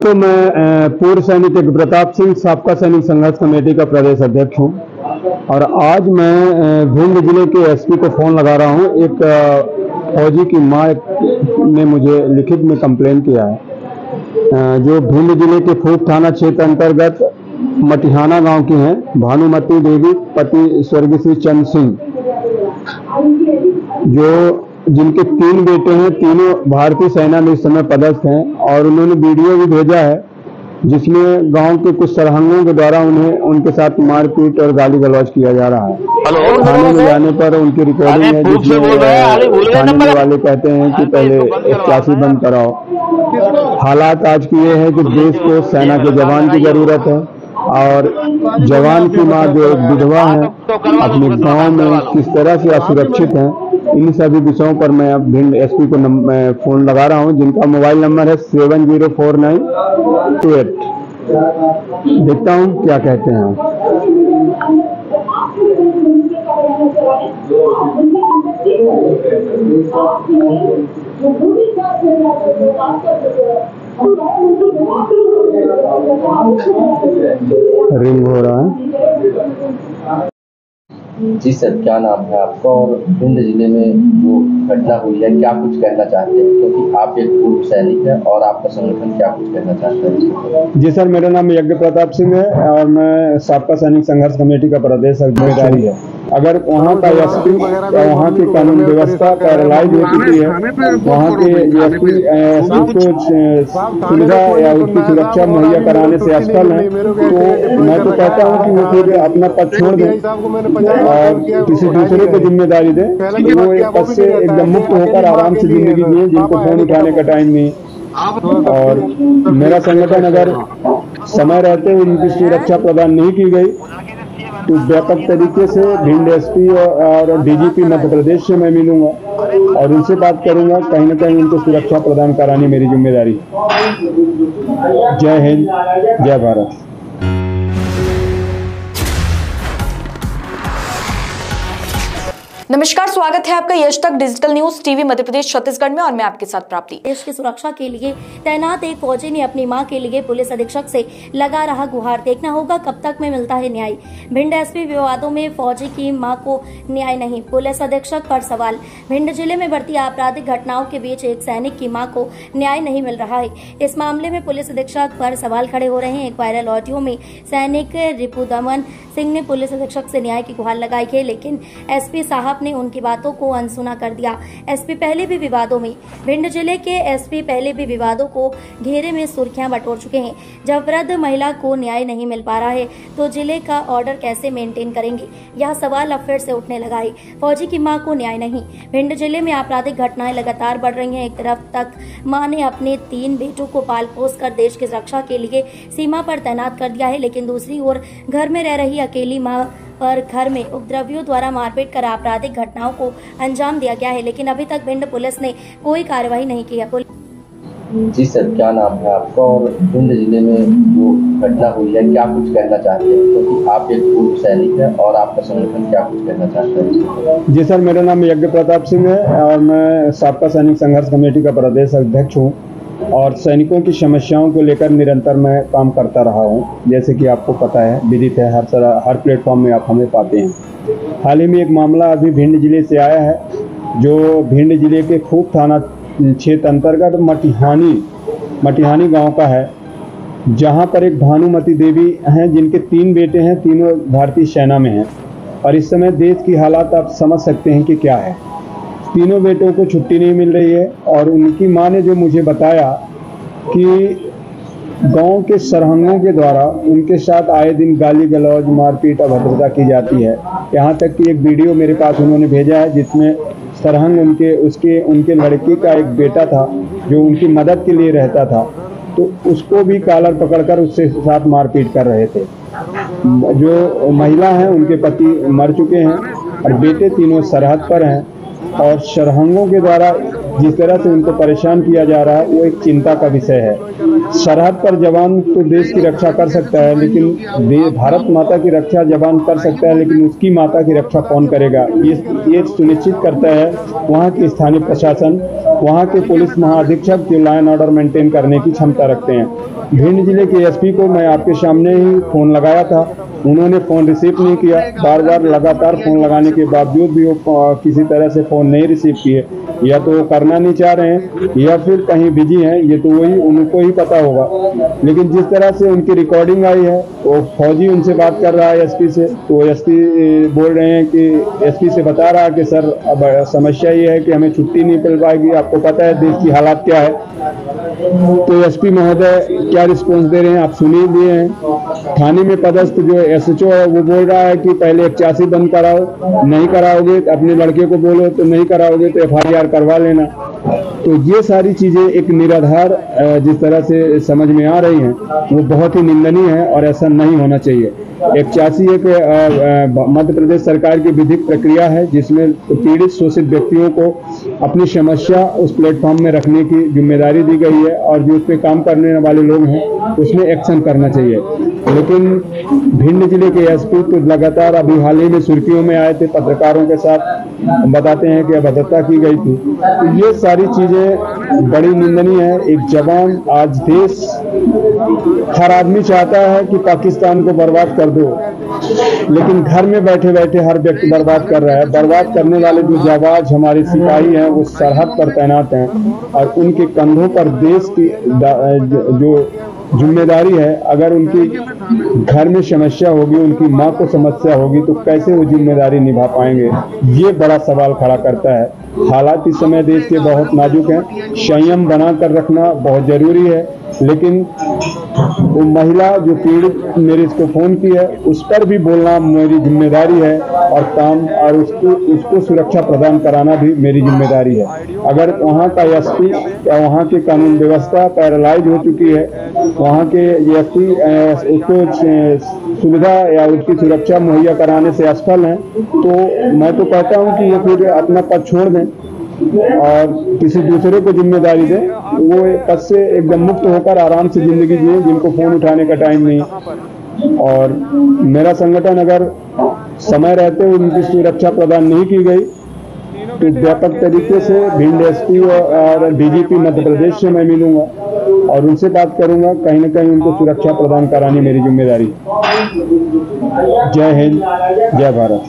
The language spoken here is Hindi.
तो मैं पूर्व सैनिक प्रताप सिंह साबका सैनिक संघर्ष कमेटी का प्रदेश अध्यक्ष हूं और आज मैं भिंड जिले के एसपी को फ़ोन लगा रहा हूं। एक फौजी की मां ने मुझे लिखित में कंप्लेन किया है जो भिंड जिले के फूट थाना क्षेत्र अंतर्गत मटिहाना गांव की हैं, भानुमती देवी, पति स्वर्गीय श्री चंद सिंह, जिनके 3 बेटे हैं, तीनों भारतीय सेना में इस समय पदस्थ हैं और उन्होंने वीडियो भी भेजा है जिसमें गांव के कुछ सरहंगों के द्वारा उन्हें उनके साथ मारपीट और गाली गलौज किया जा रहा है। थाने में जाने पर उनकी रिकॉर्डिंग है जिसमें थाने वाले कहते हैं कि पहले 81 बंद कराओ। हालात आज की ये है कि देश को सेना के जवान की जरूरत है और जवान की मां जो एक विधवा है अपने गांव में किस तरह से असुरक्षित है, इन सभी विषयों पर मैं अब भिंड एसपी को फोन लगा रहा हूं, जिनका मोबाइल नंबर है 704928। देखता हूं क्या कहते हैं। रिंग हो रहा है। जी सर, क्या नाम है आपका और भिंड जिले में जो घटना हुई है क्या कुछ कहना चाहते हैं, क्योंकि आप एक पूर्व सैनिक हैं और आपका संगठन क्या कुछ कहना चाहता है? जी सर, मेरा नाम यज्ञ प्रताप सिंह है और मैं साबका सैनिक संघर्ष कमेटी का प्रदेश जिम्मेदारी है। अगर वहाँ का एसपी या वहाँ की कानून व्यवस्था पैरालाइज हो चुकी है, वहाँ के एसपी को सुविधा या उसकी सुरक्षा मुहैया कराने से असफल है, तो मैं तो कहता हूँ कि वो फिर अपना पद छोड़ दें और किसी दूसरे को जिम्मेदारी दें, वो एक पद से एकदम मुक्त होकर आराम से जिंदगी जिए, जिनको फोन उठाने का टाइम नहीं। और मेरा संगठन अगर समय रहते हुए इनकी सुरक्षा प्रदान नहीं की गई तो व्यापक तरीके से भिंड एसपी और डीजीपी मध्य प्रदेश से मैं मिलूंगा और उनसे बात करूंगा। कहीं न कहीं उनको सुरक्षा प्रदान करानी मेरी जिम्मेदारी। जय हिंद, जय भारत। नमस्कार, स्वागत है आपका यश तक digital news TV Madhya Pradesh Chhattisgarh में और मैं आपके साथ प्राप्ति। देश की सुरक्षा के लिए तैनात एक फौजी ने अपनी मां के लिए पुलिस अधीक्षक से लगा रहा गुहार। देखना होगा कब तक में मिलता है न्याय। भिंड एसपी विवादों में फौजी की मां को न्याय नहीं, पुलिस अधीक्षक पर सवाल। भिंड जिले में बढ़ती आपराधिक घटनाओं के बीच एक सैनिक की मां को न्याय नहीं मिल रहा है। इस मामले में पुलिस अधीक्षक पर सवाल खड़े हो रहे हैं। एक वायरल ऑडियो में सैनिक रिपुदमन सिंह ने पुलिस अधीक्षक से न्याय की गुहार लगाई है, लेकिन एसपी साहब ने उनकी बातों को अनसुना कर दिया। एसपी पहले भी विवादों में भिंड जिले के एसपी पहले भी विवादों को घेरे में सुर्खियां बटोर चुके हैं। जब वृद्ध महिला को न्याय नहीं मिल पा रहा है तो जिले का ऑर्डर कैसे मेंटेन करेंगे, यह सवाल अब फिर से उठने लगा है। फौजी की मां को न्याय नहीं। भिंड जिले में आपराधिक घटनाएं लगातार बढ़ रही हैं। एक तरफ तक मां ने अपने 3 बेटों को पाल पोस कर देश की रक्षा के लिए सीमा पर तैनात कर दिया है, लेकिन दूसरी ओर घर में रह रही अकेली मां पर घर में उपद्रवियों द्वारा मारपीट कर आपराधिक घटनाओं को अंजाम दिया गया है, लेकिन अभी तक भिंड पुलिस ने कोई कार्रवाई नहीं की है। जी सर, क्या नाम है आपका और भिंड जिले में जो घटना हुई है क्या कुछ कहना चाहते हैं, क्योंकि आप एक पूर्व सैनिक हैं और आपका संगठन क्या कुछ कहना चाहता है? जी सर, मेरा नाम यज्ञ प्रताप सिंह है और मैं साबका सैनिक संघर्ष कमेटी का प्रदेश अध्यक्ष हूँ और सैनिकों की समस्याओं को लेकर निरंतर मैं काम करता रहा हूं। जैसे कि आपको पता है, विदित है, हर प्लेटफॉर्म में आप हमें पाते हैं। हाल ही में एक मामला अभी भिंड जिले से आया है जो भिंड जिले के खूब थाना क्षेत्र अंतर्गत मटिहानी गांव का है, जहां पर एक भानुमती देवी हैं जिनके 3 बेटे हैं, तीनों भारतीय सेना में हैं और इस समय देश की हालात आप समझ सकते हैं कि क्या है। तीनों बेटों को छुट्टी नहीं मिल रही है और उनकी मां ने जो मुझे बताया कि गांव के सरहंगों के द्वारा उनके साथ आए दिन गाली गलौज, मारपीट, अभद्रता की जाती है। यहाँ तक कि एक वीडियो मेरे पास उन्होंने भेजा है जिसमें सरहंग उनके लड़के का एक बेटा था जो उनकी मदद के लिए रहता था, तो उसको भी कॉलर पकड़कर उससे साथ मारपीट कर रहे थे। जो महिला हैं उनके पति मर चुके हैं और बेटे तीनों सरहद पर हैं और सरहंगों के द्वारा जिस तरह से उनको परेशान किया जा रहा है वो एक चिंता का विषय है। सरहद पर जवान तो देश की रक्षा कर सकता है, लेकिन भारत माता की रक्षा जवान कर सकता है, लेकिन उसकी माता की रक्षा कौन करेगा, ये सुनिश्चित करता है वहाँ की स्थानीय प्रशासन वहाँ के पुलिस महाअधीक्षक जो लॉ एंड ऑर्डर मेंटेन करने की क्षमता रखते हैं। भिंड जिले के एसपी को मैं आपके सामने ही फ़ोन लगाया था, उन्होंने फ़ोन रिसीव नहीं किया। बार बार लगातार फ़ोन लगाने के बावजूद भी वो किसी तरह से फ़ोन नहीं रिसीव किए, या तो वो करना नहीं चाह रहे हैं या फिर कहीं बिजी हैं, ये तो वही उनको ही पता होगा। लेकिन जिस तरह से उनकी रिकॉर्डिंग आई है, वो फौजी उनसे बात कर रहा है एसपी से, तो एसपी बोल रहे हैं कि एसपी से बता रहा है कि सर अब समस्या ये है कि हमें छुट्टी नहीं मिल पाएगी, आपको पता है देश की हालात क्या है। तो एसपी महोदय क्या रिस्पॉन्स दे रहे हैं आप सुन ही लिए हैं। थाने में पदस्थ जो एसएचओ है वो बोल रहा है कि पहले 81 बंद कराओ, नहीं कराओगे तो अपने लड़के को बोलो, तो नहीं कराओगे तो FIR करवा लेना। तो ये सारी चीज़ें एक निराधार जिस तरह से समझ में आ रही हैं वो बहुत ही निंदनीय है और ऐसा नहीं होना चाहिए। 81 एक मध्य प्रदेश सरकार की विधिक प्रक्रिया है जिसमें पीड़ित शोषित व्यक्तियों को अपनी समस्या उस प्लेटफॉर्म में रखने की जिम्मेदारी दी गई है और जो उस पर काम करने वाले लोग हैं उसमें एक्शन करना चाहिए। लेकिन भिंड जिले के एसपी तो लगातार अभी हाल ही में सुर्खियों में आए थे, पत्रकारों के साथ बताते हैं कि अभद्रता की गई थी। तो ये सारी चीजें बड़ी निंदनीय है। एक जवान, आज देश हर आदमी चाहता है कि पाकिस्तान को बर्बाद कर दो, लेकिन घर में बैठे बैठे हर व्यक्ति बर्बाद कर रहा है। बर्बाद करने वाले जो जाबाज हमारे सिपाही हैं वो सरहद पर तैनात हैं और उनके कंधों पर देश की जो जिम्मेदारी है, अगर उनकी घर में समस्या होगी, उनकी माँ को समस्या होगी तो कैसे वो जिम्मेदारी निभा पाएंगे, ये बड़ा सवाल खड़ा करता है। हालात इस समय देश के बहुत नाजुक हैं, संयम बना कर रखना बहुत जरूरी है। लेकिन वो महिला जो पीड़ित मेरे इसको फोन की है उस पर भी बोलना मेरी जिम्मेदारी है और काम और उसको सुरक्षा प्रदान कराना भी मेरी जिम्मेदारी है। अगर वहाँ का एसपी या वहाँ की कानून व्यवस्था पैरालाइज हो चुकी है, वहाँ के एसपी उसको सुविधा या उसकी सुरक्षा मुहैया कराने से असफल हैं, तो मैं तो कहता हूँ कि ये फिर अपना पद छोड़ दें और किसी दूसरे को जिम्मेदारी दें। वो पद से एकदम मुक्त होकर आराम से जिंदगी जिए, जिनको फोन उठाने का टाइम नहीं। और मेरा संगठन अगर समय रहते हुए उनकी सुरक्षा प्रदान नहीं की गई तो व्यापक तरीके से भिंड एसपी और डीजीपी मध्य प्रदेश से मैं मिलूंगा और उनसे बात करूंगा। कहीं न कहीं उनको सुरक्षा प्रदान करानी मेरी जिम्मेदारी। जय हिंद, जय भारत।